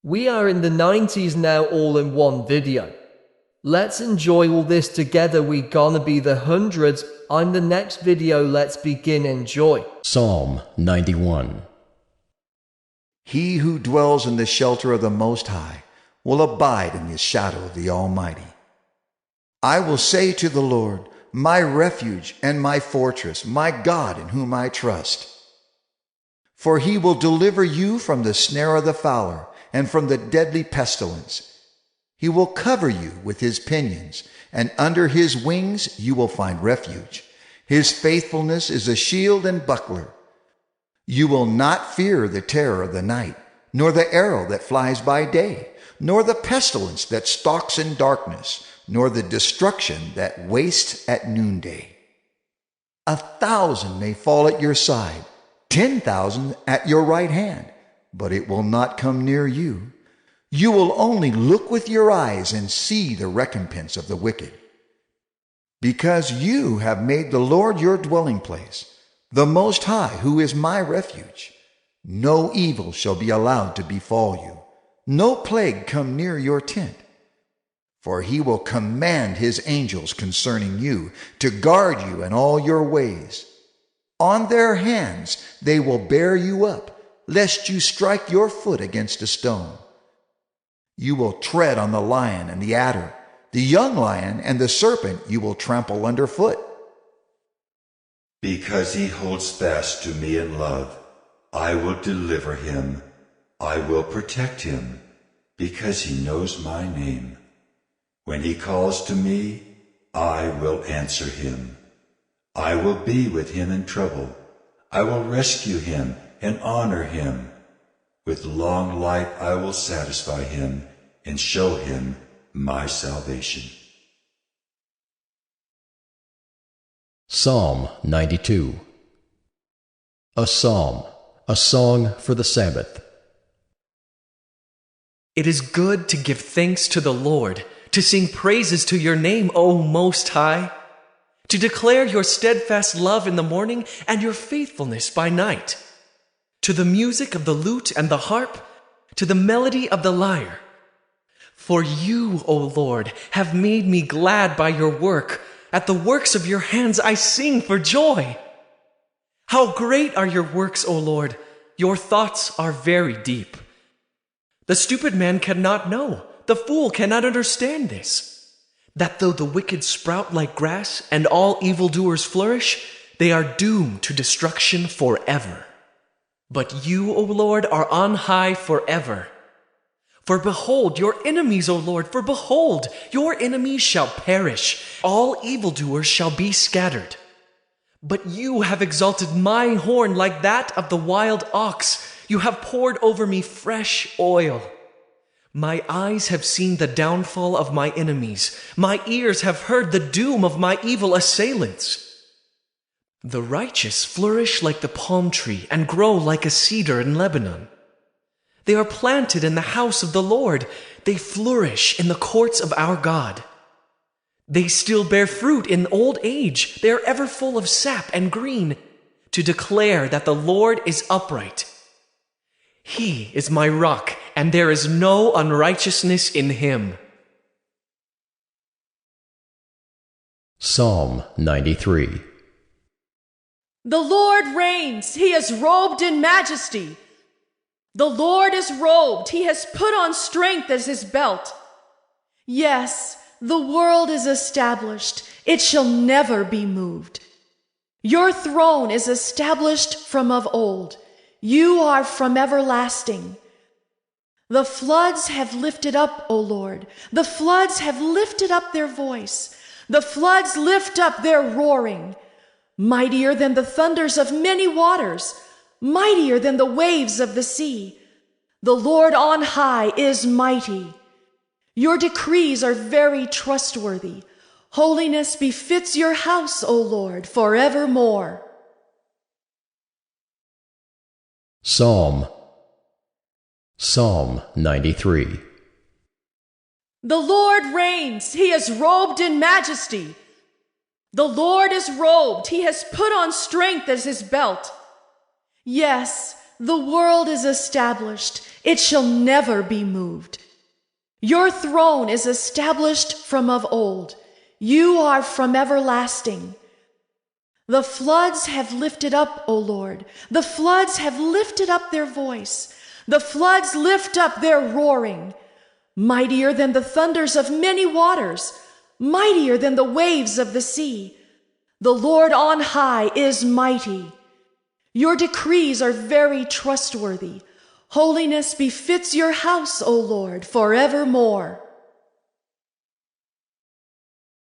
We are in the 90s now, all in one video. Let's enjoy all this together. We gonna be the hundreds. I'm the next video. Let's begin. Enjoy. Psalm 91. He who dwells in the shelter of the Most High will abide in the shadow of the Almighty. I will say to the Lord, my refuge and my fortress, my God in whom I trust. For he will deliver you from the snare of the fowler and from the deadly pestilence. He will cover you with his pinions, and under his wings you will find refuge. His faithfulness is a shield and buckler. You will not fear the terror of the night, nor the arrow that flies by day, nor the pestilence that stalks in darkness, nor the destruction that wastes at noonday. 1,000 may fall at your side, 10,000 at your right hand, but it will not come near you. You will only look with your eyes and see the recompense of the wicked. Because you have made the Lord your dwelling place, the Most High, who is my refuge, no evil shall be allowed to befall you, no plague come near your tent. For he will command his angels concerning you to guard you in all your ways. On their hands they will bear you up, lest you strike your foot against a stone. You will tread on the lion and the adder, the young lion and the serpent you will trample underfoot. Because he holds fast to me in love, I will deliver him. I will protect him, because he knows my name. When he calls to me, I will answer him. I will be with him in trouble. I will rescue him and honor him. With long life I will satisfy him and show him my salvation. Psalm 92. A psalm, a song for the Sabbath. It is good to give thanks to the Lord, to sing praises to your name, O Most High, to declare your steadfast love in the morning and your faithfulness by night, to the music of the lute and the harp, to the melody of the lyre. For you, O Lord, have made me glad by your work. At the works of your hands I sing for joy. How great are your works, O Lord! Your thoughts are very deep. The stupid man cannot know, the fool cannot understand this, that though the wicked sprout like grass and all evildoers flourish, they are doomed to destruction forever. But you, O Lord, are on high forever. For behold your enemies, O Lord, for behold, your enemies shall perish. All evildoers shall be scattered. But you have exalted my horn like that of the wild ox. You have poured over me fresh oil. My eyes have seen the downfall of my enemies. My ears have heard the doom of my evil assailants. The righteous flourish like the palm tree and grow like a cedar in Lebanon. They are planted in the house of the Lord. They flourish in the courts of our God. They still bear fruit in old age. They are ever full of sap and green, to declare that the Lord is upright. He is my rock, and there is no unrighteousness in him. Psalm 93. The Lord reigns. He is robed in majesty. The Lord is robed. He has put on strength as his belt. Yes, the world is established. It shall never be moved. Your throne is established from of old. You are from everlasting. The floods have lifted up, O Lord. The floods have lifted up their voice. The floods lift up their roaring. Mightier than the thunders of many waters, mightier than the waves of the sea. The Lord on high is mighty. Your decrees are very trustworthy. Holiness befits your house, O Lord, forevermore. Psalm 93. The Lord reigns. He is robed in majesty. The Lord is robed. He has put on strength as his belt. Yes, the world is established. It shall never be moved. Your throne is established from of old. You are from everlasting. The floods have lifted up, O Lord. The floods have lifted up their voice. The floods lift up their roaring. Mightier than the thunders of many waters, mightier than the waves of the sea. The Lord on high is mighty. Your decrees are very trustworthy. Holiness befits your house, O Lord, forevermore.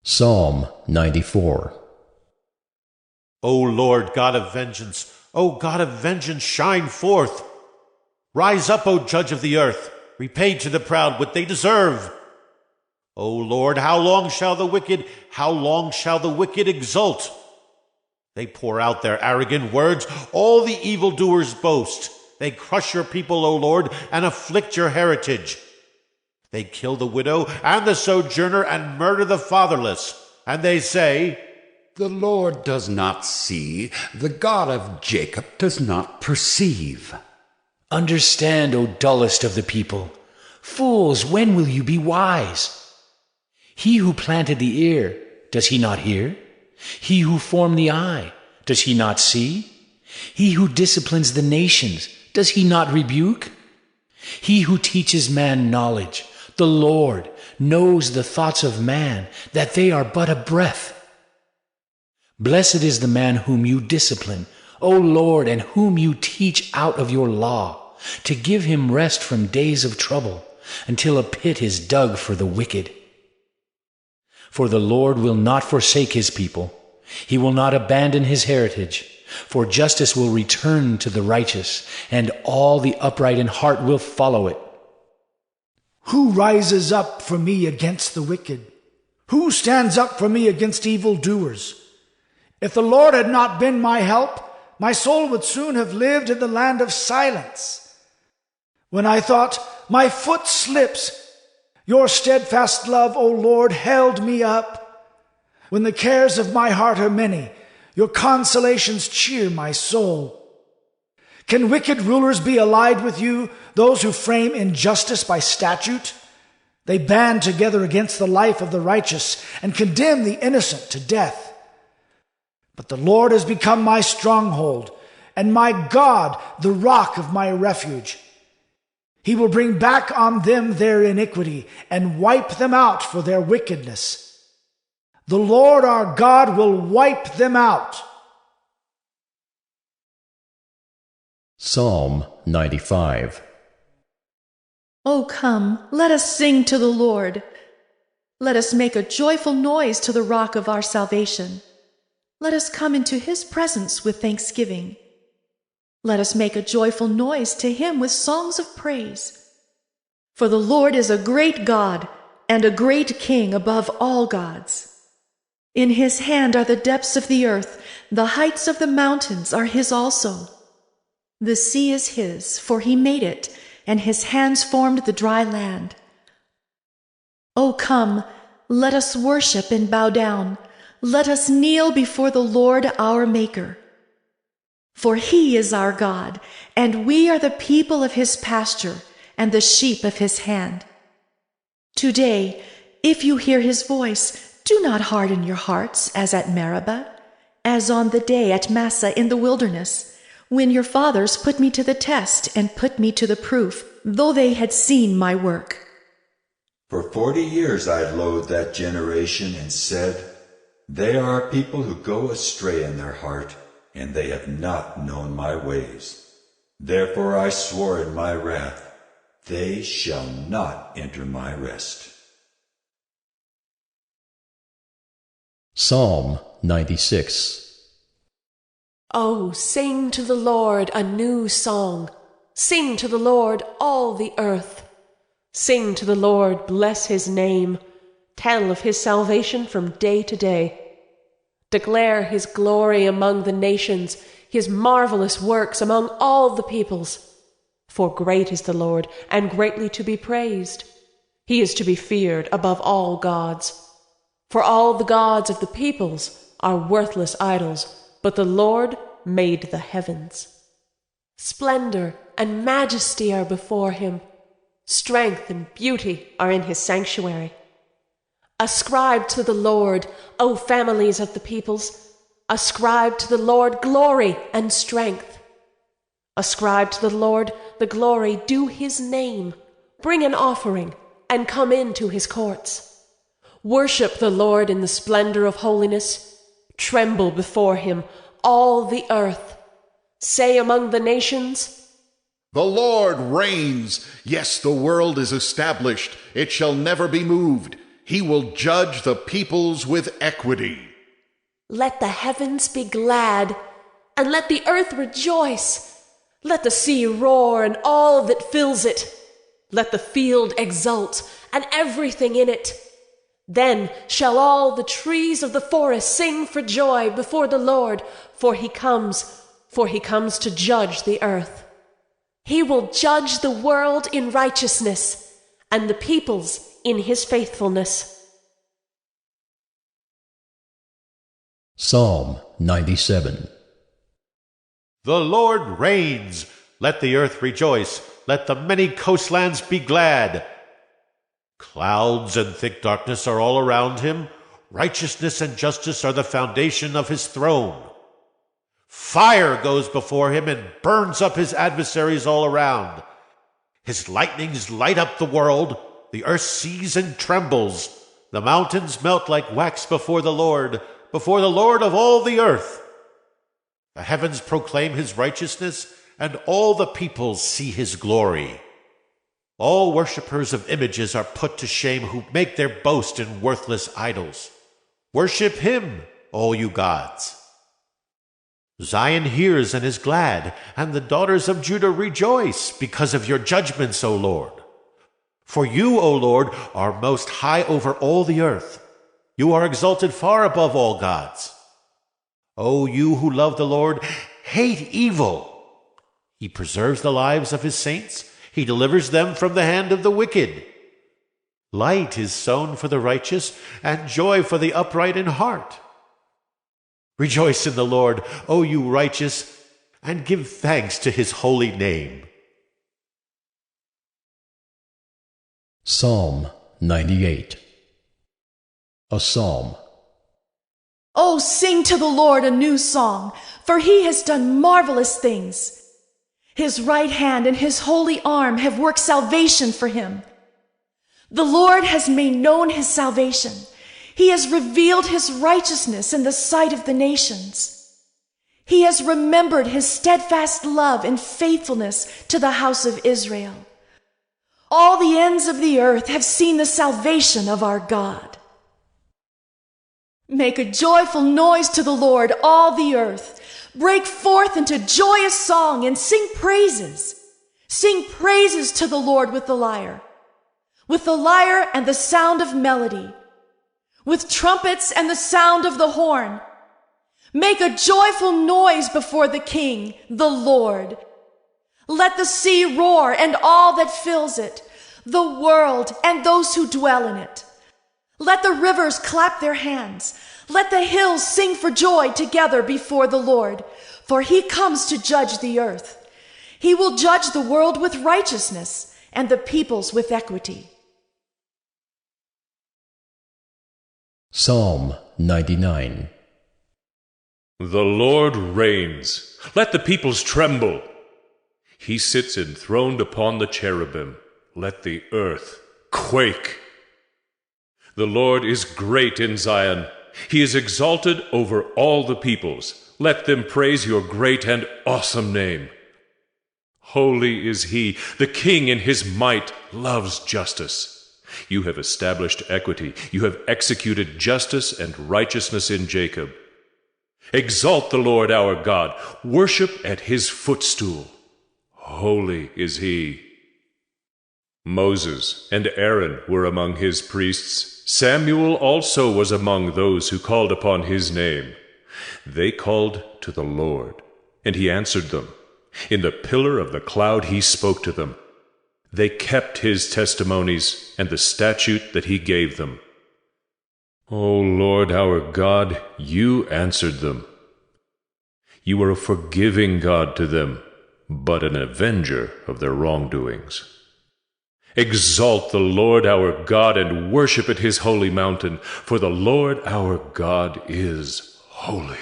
Psalm 94. O Lord God of vengeance, O God of vengeance, shine forth. Rise up, O Judge of the earth. Repay to the proud what they deserve. O Lord, how long shall the wicked exult? They pour out their arrogant words. All the evildoers boast. They crush your people, O Lord, and afflict your heritage. They kill the widow and the sojourner and murder the fatherless. And they say, The Lord does not see, the God of Jacob does not perceive. Understand, O dullest of the people. Fools, when will you be wise? He who planted the ear, does he not hear? He who formed the eye, does he not see? He who disciplines the nations, does he not rebuke? He who teaches man knowledge, the Lord, knows the thoughts of man, that they are but a breath. Blessed is the man whom you discipline, O Lord, and whom you teach out of your law, to give him rest from days of trouble, until a pit is dug for the wicked. For the Lord will not forsake his people. He will not abandon his heritage. For justice will return to the righteous, and all the upright in heart will follow it. Who rises up for me against the wicked? Who stands up for me against evildoers? If the Lord had not been my help, my soul would soon have lived in the land of silence. When I thought, my foot slips, your steadfast love, O Lord, held me up. When the cares of my heart are many, your consolations cheer my soul. Can wicked rulers be allied with you, those who frame injustice by statute? They band together against the life of the righteous and condemn the innocent to death. But the Lord has become my stronghold, and my God, the rock of my refuge. He will bring back on them their iniquity, and wipe them out for their wickedness. The Lord our God will wipe them out. Psalm 95. O come, let us sing to the Lord. Let us make a joyful noise to the rock of our salvation. Let us come into his presence with thanksgiving. Let us make a joyful noise to him with songs of praise. For the Lord is a great God and a great King above all gods. In his hand are the depths of the earth, the heights of the mountains are his also. The sea is his, for he made it, and his hands formed the dry land. O come, let us worship and bow down. Let us kneel before the Lord our Maker. For he is our God, and we are the people of his pasture and the sheep of his hand. Today, if you hear his voice, do not harden your hearts as at Meribah, as on the day at Massah in the wilderness, when your fathers put me to the test and put me to the proof, though they had seen my work. For 40 years I loathed that generation and said, They are a people who go astray in their heart, and they have not known my ways. Therefore I swore in my wrath, They shall not enter my rest. Psalm 96. Oh, sing to the Lord a new song. Sing to the Lord all the earth. Sing to the Lord, bless his name. Tell of his salvation from day to day. Declare his glory among the nations, his marvelous works among all the peoples. For great is the Lord, and greatly to be praised. He is to be feared above all gods. For all the gods of the peoples are worthless idols, but the Lord made the heavens. Splendor and majesty are before him. Strength and beauty are in his sanctuary. Ascribe to the Lord, O families of the peoples. Ascribe to the Lord glory and strength. Ascribe to the Lord the glory due his name. Bring an offering and come into his courts. Worship the Lord in the splendor of holiness. Tremble before him, all the earth. Say among the nations, The Lord reigns. Yes, the world is established. It shall never be moved. He will judge the peoples with equity. Let the heavens be glad, and let the earth rejoice. Let the sea roar and all that fills it. Let the field exult and everything in it. Then shall all the trees of the forest sing for joy before the Lord, for he comes to judge the earth. He will judge the world in righteousness, and the peoples in his faithfulness. Psalm 97. The Lord reigns. Let the earth rejoice. Let the many coastlands be glad. Clouds and thick darkness are all around him. Righteousness and justice are the foundation of his throne. Fire goes before him and burns up his adversaries all around. His lightnings light up the world. The earth sees and trembles. The mountains melt like wax before the Lord of all the earth. The heavens proclaim his righteousness, and all the peoples see his glory. All worshippers of images are put to shame who make their boast in worthless idols. Worship him, all you gods. Zion hears and is glad, and the daughters of Judah rejoice because of your judgments, O Lord. For you, O Lord, are most high over all the earth. You are exalted far above all gods. O you who love the Lord, hate evil. He preserves the lives of his saints. He delivers them from the hand of the wicked. Light is sown for the righteous, and joy for the upright in heart. Rejoice in the Lord, O you righteous, and give thanks to his holy name. Psalm 98. A psalm. Oh, sing to the Lord a new song, for he has done marvelous things. His right hand and his holy arm have worked salvation for him. The Lord has made known his salvation. He has revealed his righteousness in the sight of the nations. He has remembered his steadfast love and faithfulness to the house of Israel. All the ends of the earth have seen the salvation of our God. Make a joyful noise to the Lord, all the earth. Break forth into joyous song and sing praises. Sing praises to the Lord with the lyre and the sound of melody, with trumpets and the sound of the horn. Make a joyful noise before the King, the Lord. Let the sea roar and all that fills it, the world and those who dwell in it. Let the rivers clap their hands. Let the hills sing for joy together before the Lord, for he comes to judge the earth. He will judge the world with righteousness and the peoples with equity. Psalm 99. The Lord reigns. Let the peoples tremble. He sits enthroned upon the cherubim. Let the earth quake. The Lord is great in Zion. He is exalted over all the peoples. Let them praise your great and awesome name. Holy is he. The King in his might loves justice. You have established equity. You have executed justice and righteousness in Jacob. Exalt the Lord our God. Worship at his footstool. Holy is he. Moses and Aaron were among his priests. Samuel also was among those who called upon his name. They called to the Lord, and he answered them. In the pillar of the cloud he spoke to them. They kept his testimonies and the statute that he gave them. O Lord our God, you answered them. You are a forgiving God to them. but an avenger of their wrongdoings. Exalt the Lord our God and worship at his holy mountain, for the Lord our God is holy.